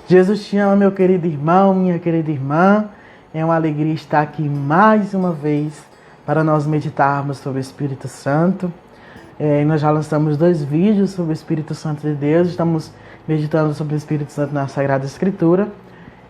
Jesus te ama, meu querido irmão, minha querida irmã. É uma alegria estar aqui mais uma vez para nós meditarmos sobre o Espírito Santo. Nós já lançamos 2 vídeos sobre o Espírito Santo de Deus. Estamos meditando sobre o Espírito Santo na Sagrada Escritura.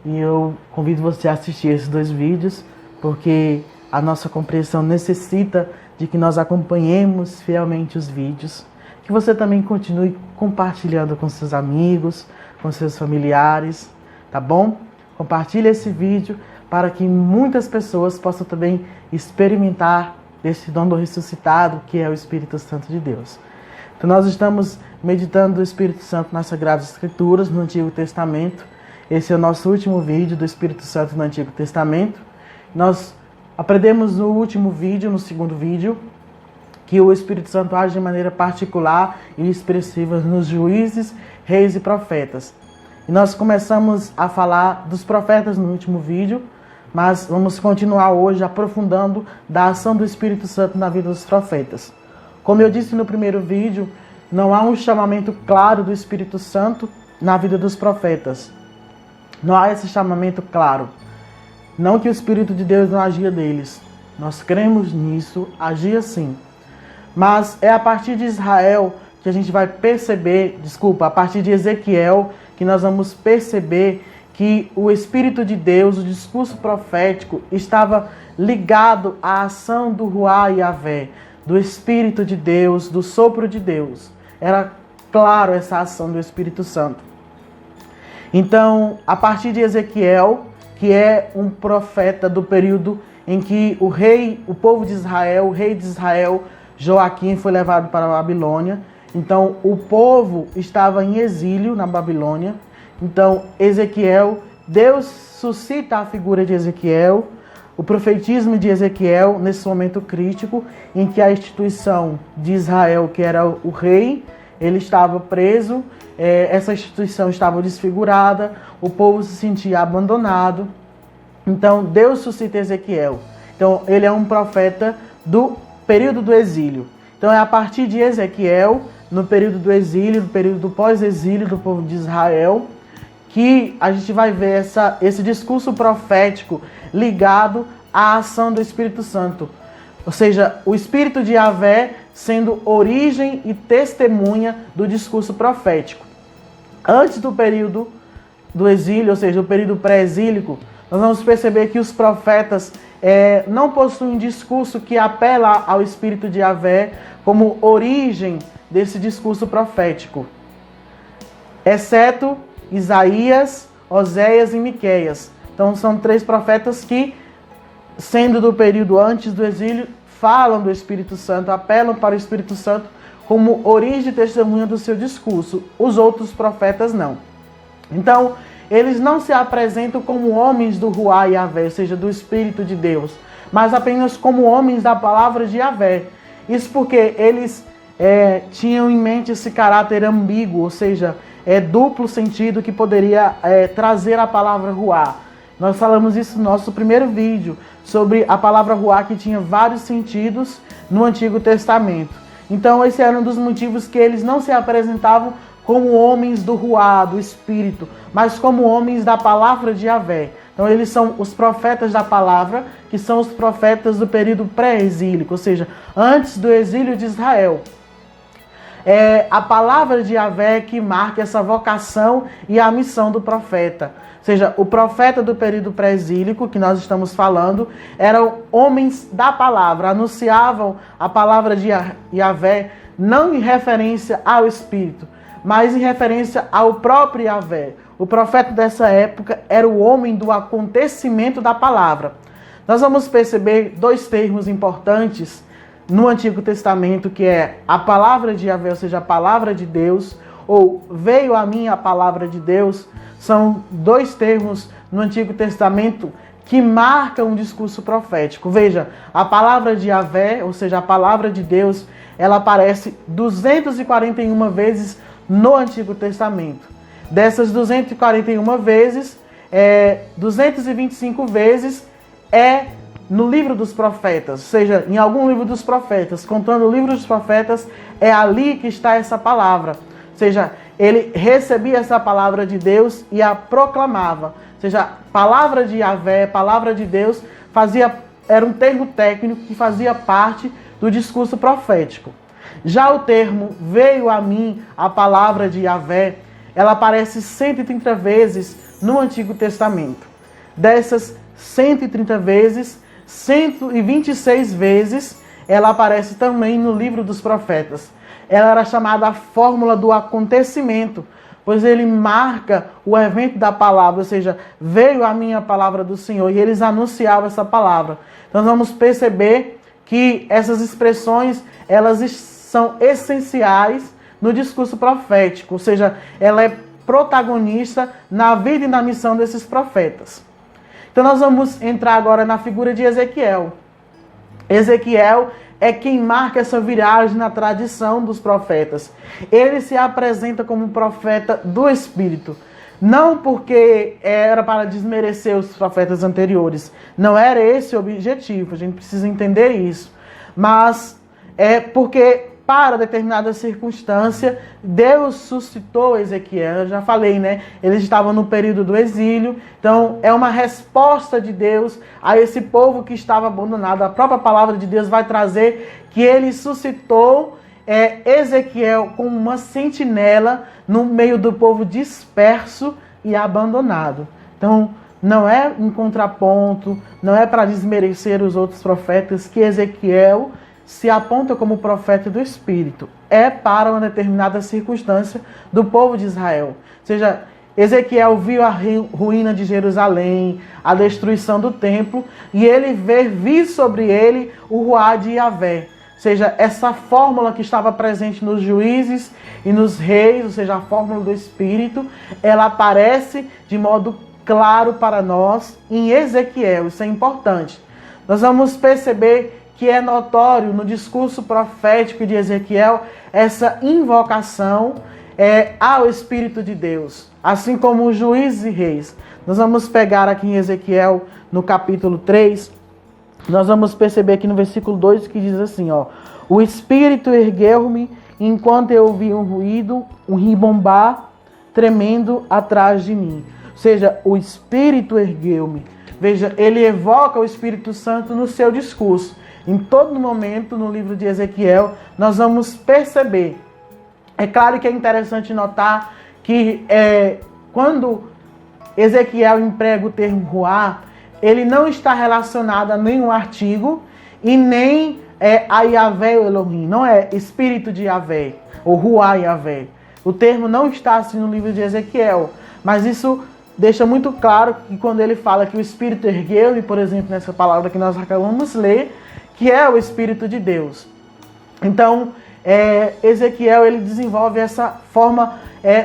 E eu convido você a assistir esses 2 vídeos, porque a nossa compreensão necessita de que nós acompanhemos fielmente os vídeos. Que você também continue compartilhando com seus amigos, com seus familiares, tá bom? Compartilhe esse vídeo para que muitas pessoas possam também experimentar desse dom do ressuscitado, que é o Espírito Santo de Deus. Então nós estamos meditando o Espírito Santo nas Sagradas Escrituras, no Antigo Testamento. Esse é o nosso último vídeo do Espírito Santo no Antigo Testamento. Nós aprendemos no último vídeo, no segundo vídeo, que o Espírito Santo age de maneira particular e expressiva nos juízes, reis e profetas. E nós começamos a falar dos profetas no último vídeo, mas vamos continuar hoje aprofundando da ação do Espírito Santo na vida dos profetas. Como eu disse no primeiro vídeo, não há um chamamento claro do Espírito Santo na vida dos profetas. Não há esse chamamento claro. Não que o Espírito de Deus não agia deles. Nós cremos nisso, agia sim. Mas é a partir de Israel que a gente vai perceber, a partir de Ezequiel, que nós vamos perceber que o Espírito de Deus, o discurso profético, estava ligado à ação do Ruá Yahvé, do Espírito de Deus, do sopro de Deus. Era claro essa ação do Espírito Santo. Então, a partir de Ezequiel, que é um profeta do período em que o povo de Israel, o rei de Israel, Joaquim, foi levado para a Babilônia. Então, o povo estava em exílio na Babilônia. Então, Ezequiel, Deus suscita a figura de Ezequiel, o profetismo de Ezequiel, nesse momento crítico, em que a instituição de Israel, que era o rei, ele estava preso, essa instituição estava desfigurada, o povo se sentia abandonado. Então, Deus suscita Ezequiel. Então, ele é um profeta do período do exílio. Então, é a partir de Ezequiel, no período do exílio, no período do pós-exílio do povo de Israel, que a gente vai ver esse discurso profético ligado à ação do Espírito Santo. Ou seja, o Espírito de Yahvé sendo origem e testemunha do discurso profético. Antes do período do exílio, ou seja, o período pré-exílico, nós vamos perceber que os profetas não possuem um discurso que apela ao Espírito de Yahvé como origem desse discurso profético, exceto Isaías, Oséias e Miqueias. Então são 3 profetas que, sendo do período antes do exílio, falam do Espírito Santo, apelam para o Espírito Santo como origem e testemunha do seu discurso. Os outros profetas não. Então, eles não se apresentam como homens do Ruá Yahvé, ou seja, do Espírito de Deus, mas apenas como homens da palavra de Yahvé. Isso porque eles tinham em mente esse caráter ambíguo, ou seja, duplo sentido que poderia trazer a palavra Ruá. Nós falamos isso no nosso primeiro vídeo, sobre a palavra Ruá, que tinha vários sentidos no Antigo Testamento. Então esse era um dos motivos que eles não se apresentavam como homens do Ruá, do Espírito, mas como homens da palavra de Yahvé. Então eles são os profetas da palavra, que são os profetas do período pré-exílico, ou seja, antes do exílio de Israel. É a palavra de Yahvé que marca essa vocação e a missão do profeta. Ou seja, o profeta do período pré-exílico, que nós estamos falando, eram homens da palavra, anunciavam a palavra de Yahvé, não em referência ao Espírito, mas em referência ao próprio Yahvé. O profeta dessa época era o homem do acontecimento da palavra. Nós vamos perceber 2 termos importantes no Antigo Testamento, que é a palavra de Yahvé, ou seja, a palavra de Deus, ou veio a mim a palavra de Deus. São 2 termos no Antigo Testamento que marcam um discurso profético. Veja, a palavra de Yahvé, ou seja, a palavra de Deus, ela aparece 241 vezes no Antigo Testamento. Dessas 241 vezes, 225 vezes no livro dos profetas, ou seja, em algum livro dos profetas, contando o livro dos profetas, é ali que está essa palavra. Ou seja, ele recebia essa palavra de Deus e a proclamava. Ou seja, a palavra de Yahvé, a palavra de Deus, era um termo técnico que fazia parte do discurso profético. Já o termo veio a mim a palavra de Yahvé, ela aparece 130 vezes no Antigo Testamento. Dessas 130 vezes, 126 vezes ela aparece também no livro dos profetas. Ela era chamada a fórmula do acontecimento, pois ele marca o evento da palavra, ou seja, veio a minha palavra do Senhor, e eles anunciavam essa palavra. Então nós vamos perceber que essas expressões, elas são essenciais no discurso profético, ou seja, ela é protagonista na vida e na missão desses profetas. Então nós vamos entrar agora na figura de Ezequiel. Ezequiel é quem marca essa viragem na tradição dos profetas. Ele se apresenta como um profeta do Espírito. Não porque era para desmerecer os profetas anteriores. Não era esse o objetivo. A gente precisa entender isso. Mas é porque, para determinada circunstância, Deus suscitou Ezequiel. Eu já falei, né? Eles estavam no período do exílio. Então, é uma resposta de Deus a esse povo que estava abandonado. A própria palavra de Deus vai trazer que ele suscitou Ezequiel como uma sentinela no meio do povo disperso e abandonado. Então, não é um contraponto, não é para desmerecer os outros profetas que Ezequiel se aponta como profeta do Espírito. É para uma determinada circunstância do povo de Israel. Ou seja, Ezequiel viu a ruína de Jerusalém, a destruição do templo, e ele vê vir sobre ele o ruá de Yahvé. Ou seja, essa fórmula que estava presente nos juízes e nos reis, ou seja, a fórmula do Espírito, ela aparece de modo claro para nós em Ezequiel. Isso é importante. Nós vamos perceber que é notório no discurso profético de Ezequiel essa invocação ao Espírito de Deus, assim como os juízes e reis. Nós vamos pegar aqui em Ezequiel, no capítulo 3, nós vamos perceber aqui no versículo 2 que diz assim, ó: o Espírito ergueu-me enquanto eu ouvi um ruído, um ribombar tremendo atrás de mim. Ou seja, o Espírito ergueu-me. Veja, ele evoca o Espírito Santo no seu discurso. Em todo momento, no livro de Ezequiel, nós vamos perceber. É claro que é interessante notar que quando Ezequiel emprega o termo ruá, ele não está relacionado a nenhum artigo e nem a Yahvé Elohim, não é Espírito de Yahvé, ou ruá Yahvé. O termo não está assim no livro de Ezequiel, mas isso deixa muito claro que quando ele fala que o Espírito ergueu, e por exemplo, nessa palavra que nós acabamos de ler, que é o Espírito de Deus. Então, Ezequiel ele desenvolve essa forma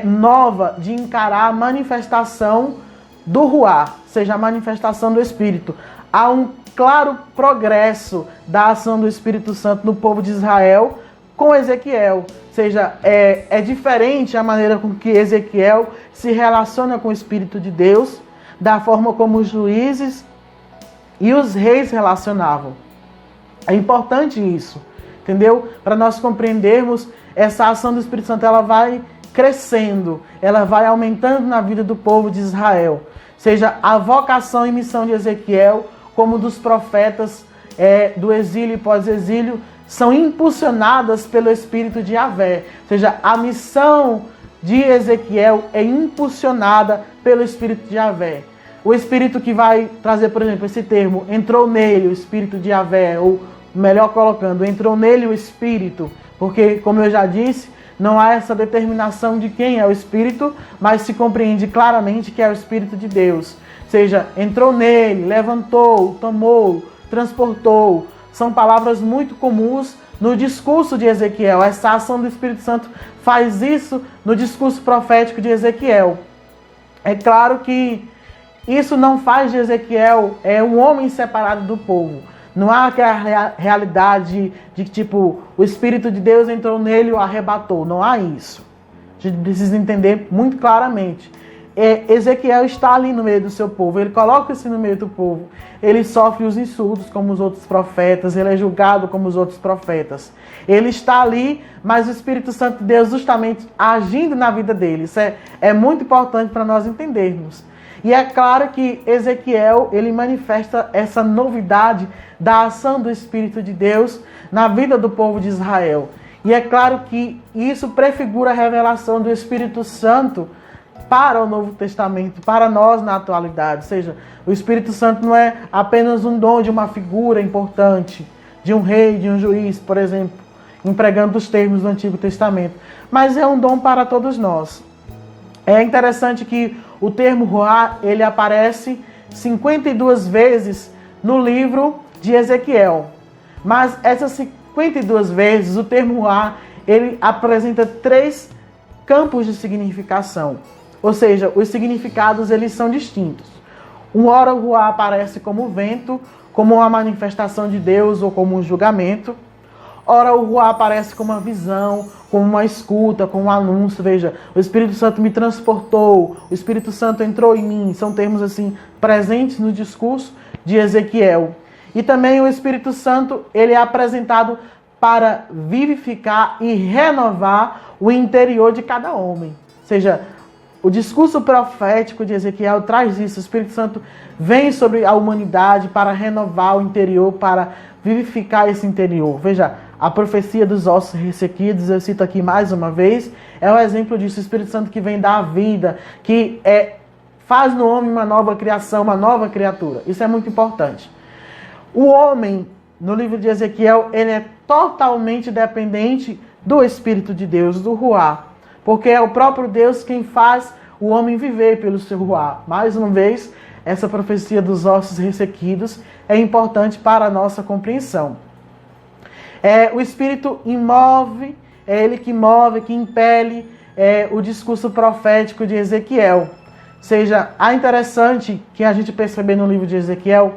nova de encarar a manifestação do ruá, ou seja, a manifestação do Espírito. Há um claro progresso da ação do Espírito Santo no povo de Israel com Ezequiel. Ou seja, é diferente a maneira com que Ezequiel se relaciona com o Espírito de Deus, da forma como os juízes e os reis relacionavam. É importante isso, entendeu? Para nós compreendermos essa ação do Espírito Santo, ela vai crescendo, ela vai aumentando na vida do povo de Israel. Ou seja, a vocação e missão de Ezequiel, como dos profetas do exílio e pós-exílio, são impulsionadas pelo Espírito de Yahvé. Ou seja, a missão de Ezequiel é impulsionada pelo Espírito de Yahvé. O Espírito que vai trazer, por exemplo, esse termo, entrou nele o Espírito de Yahvé, ou melhor colocando, entrou nele o Espírito, porque, como eu já disse, não há essa determinação de quem é o Espírito, mas se compreende claramente que é o Espírito de Deus. Ou seja, entrou nele, levantou, tomou, transportou. São palavras muito comuns no discurso de Ezequiel. Essa ação do Espírito Santo faz isso no discurso profético de Ezequiel. É claro que isso não faz de Ezequiel um homem separado do povo. Não há aquela realidade de que, tipo, o Espírito de Deus entrou nele e o arrebatou. Não há isso. A gente precisa entender muito claramente. Ezequiel está ali no meio do seu povo, ele coloca-se no meio do povo, ele sofre os insultos como os outros profetas, ele é julgado como os outros profetas. Ele está ali, mas o Espírito Santo de Deus justamente agindo na vida dele. Isso é muito importante para nós entendermos. E é claro que Ezequiel, ele manifesta essa novidade da ação do Espírito de Deus na vida do povo de Israel. E é claro que isso prefigura a revelação do Espírito Santo para o Novo Testamento, para nós na atualidade. Ou seja, o Espírito Santo não é apenas um dom de uma figura importante, de um rei, de um juiz, por exemplo, empregando os termos do Antigo Testamento, mas é um dom para todos nós. É interessante que o termo Ruá, ele aparece 52 vezes no livro de Ezequiel. Mas essas 52 vezes, o termo Ruá, ele apresenta 3 campos de significação. Ou seja, os significados eles são distintos. Uma hora o Ruá aparece como vento, como uma manifestação de Deus ou como um julgamento. Ora o Ruá aparece como uma visão, como uma escuta, como um anúncio. Veja, o Espírito Santo me transportou, o Espírito Santo entrou em mim. São termos assim presentes no discurso de Ezequiel. E também o Espírito Santo ele é apresentado para vivificar e renovar o interior de cada homem. Ou seja, o discurso profético de Ezequiel traz isso. O Espírito Santo vem sobre a humanidade para renovar o interior, para vivificar esse interior. Veja, a profecia dos ossos ressequidos, eu cito aqui mais uma vez, é um exemplo disso. O Espírito Santo que vem dar vida, que faz no homem uma nova criação, uma nova criatura. Isso é muito importante. O homem, no livro de Ezequiel, ele é totalmente dependente do Espírito de Deus, do Ruá. Porque é o próprio Deus quem faz o homem viver pelo seu Ruá. Mais uma vez, essa profecia dos ossos ressequidos é importante para a nossa compreensão. O Espírito imove, é ele que move, que impele o discurso profético de Ezequiel. Ou seja, é interessante que a gente perceber no livro de Ezequiel,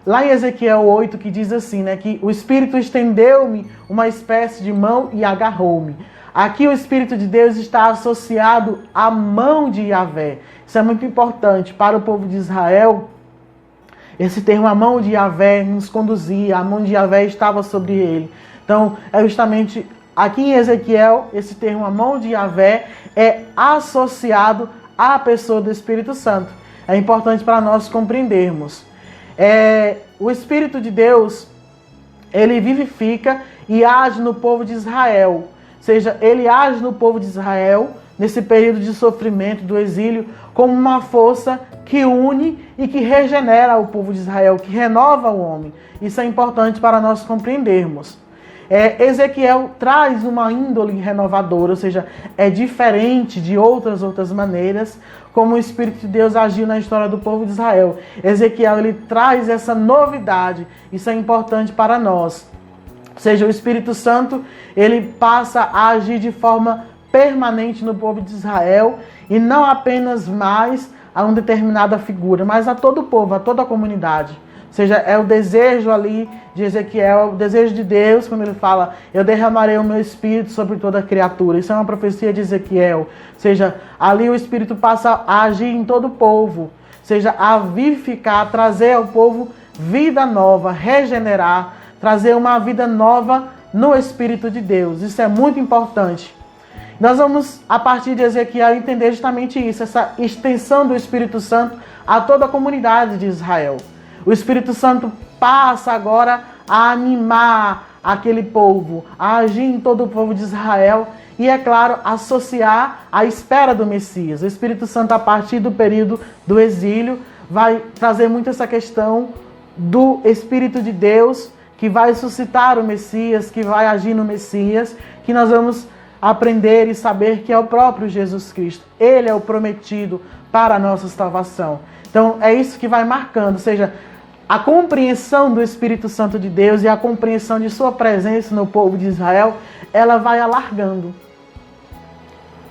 lá em Ezequiel 8, que diz assim, né, que o Espírito estendeu-me uma espécie de mão e agarrou-me. Aqui o Espírito de Deus está associado à mão de Yahvé. Isso é muito importante para o povo de Israel. Esse termo, a mão de Yahvé, nos conduzia, a mão de Yahvé estava sobre ele. Então, é justamente aqui em Ezequiel, esse termo, a mão de Yahvé, é associado à pessoa do Espírito Santo. É importante para nós compreendermos. O Espírito de Deus, ele vivifica e age no povo de Israel. Ou seja, ele age no povo de Israel, nesse período de sofrimento, do exílio, como uma força que une e que regenera o povo de Israel, que renova o homem. Isso é importante para nós compreendermos. Ezequiel traz uma índole renovadora, ou seja, é diferente de outras maneiras, como o Espírito de Deus agiu na história do povo de Israel. Ezequiel ele traz essa novidade, isso é importante para nós. Ou seja, o Espírito Santo ele passa a agir de forma permanente no povo de Israel e não apenas mais a uma determinada figura, mas a todo o povo, a toda a comunidade. Ou seja, é o desejo ali de Ezequiel, o desejo de Deus, quando ele fala, eu derramarei o meu Espírito sobre toda a criatura. Isso é uma profecia de Ezequiel. Ou seja, ali o Espírito passa a agir em todo o povo. Ou seja, a vivificar, a trazer ao povo vida nova, regenerar, trazer uma vida nova no Espírito de Deus. Isso é muito importante. Nós vamos, a partir de Ezequiel, entender justamente isso, essa extensão do Espírito Santo a toda a comunidade de Israel. O Espírito Santo passa agora a animar aquele povo, a agir em todo o povo de Israel e, é claro, associar a espera do Messias. O Espírito Santo, a partir do período do exílio, vai trazer muito essa questão do Espírito de Deus que vai suscitar o Messias, que vai agir no Messias, que nós vamos aprender e saber que é o próprio Jesus Cristo. Ele é o prometido para a nossa salvação. Então, é isso que vai marcando, ou seja, a compreensão do Espírito Santo de Deus e a compreensão de sua presença no povo de Israel, ela vai alargando.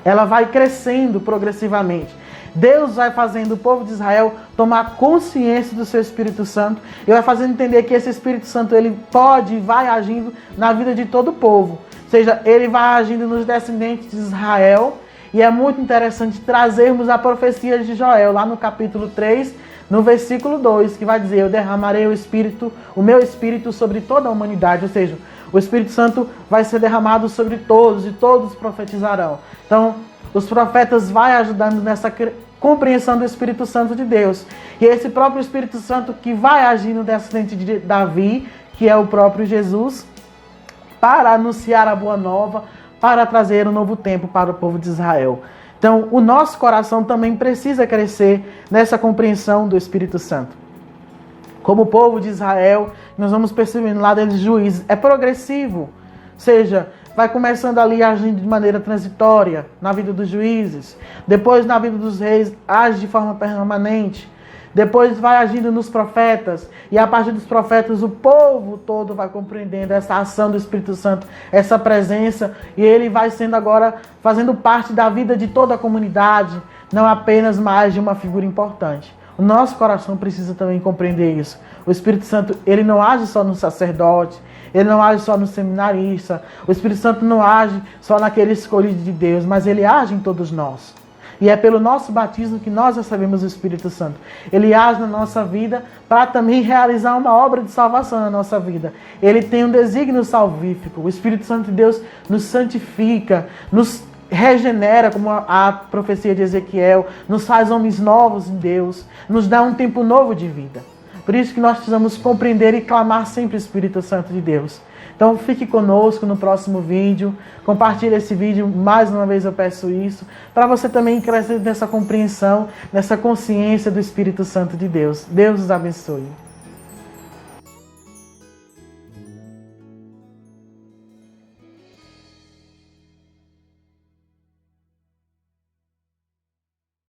Ela vai crescendo progressivamente. Deus vai fazendo o povo de Israel tomar consciência do seu Espírito Santo e vai fazendo entender que esse Espírito Santo ele pode e vai agindo na vida de todo o povo. Ou seja, ele vai agindo nos descendentes de Israel E é muito interessante trazermos a profecia de Joel, lá no capítulo 3, no versículo 2, que vai dizer: eu derramarei o meu espírito sobre toda a humanidade. Ou seja, o Espírito Santo vai ser derramado sobre todos e todos profetizarão. Então, os profetas vão ajudando nessa compreensão do Espírito Santo de Deus. E é esse próprio Espírito Santo que vai agir no descendente de Davi, que é o próprio Jesus, para anunciar a boa nova, para trazer um novo tempo para o povo de Israel. Então, o nosso coração também precisa crescer nessa compreensão do Espírito Santo. Como o povo de Israel, nós vamos percebendo lá deles juízes, é progressivo. Ou seja, vai começando ali agindo de maneira transitória na vida dos juízes. Depois, na vida dos reis, age de forma permanente. Depois vai agindo nos profetas. E a partir dos profetas, o povo todo vai compreendendo essa ação do Espírito Santo, essa presença. E ele vai sendo agora, fazendo parte da vida de toda a comunidade, não apenas mais de uma figura importante. O nosso coração precisa também compreender isso. O Espírito Santo, ele não age só no sacerdote, ele não age só no seminarista. O Espírito Santo não age só naquele escolhido de Deus, mas ele age em todos nós. E é pelo nosso batismo que nós recebemos o Espírito Santo. Ele age na nossa vida para também realizar uma obra de salvação na nossa vida. Ele tem um desígnio salvífico. O Espírito Santo de Deus nos santifica, nos regenera, como a profecia de Ezequiel, nos faz homens novos em Deus, nos dá um tempo novo de vida. Por isso que nós precisamos compreender e clamar sempre o Espírito Santo de Deus. Então fique conosco no próximo vídeo, compartilhe esse vídeo, mais uma vez eu peço isso, para você também crescer nessa compreensão, nessa consciência do Espírito Santo de Deus. Deus os abençoe.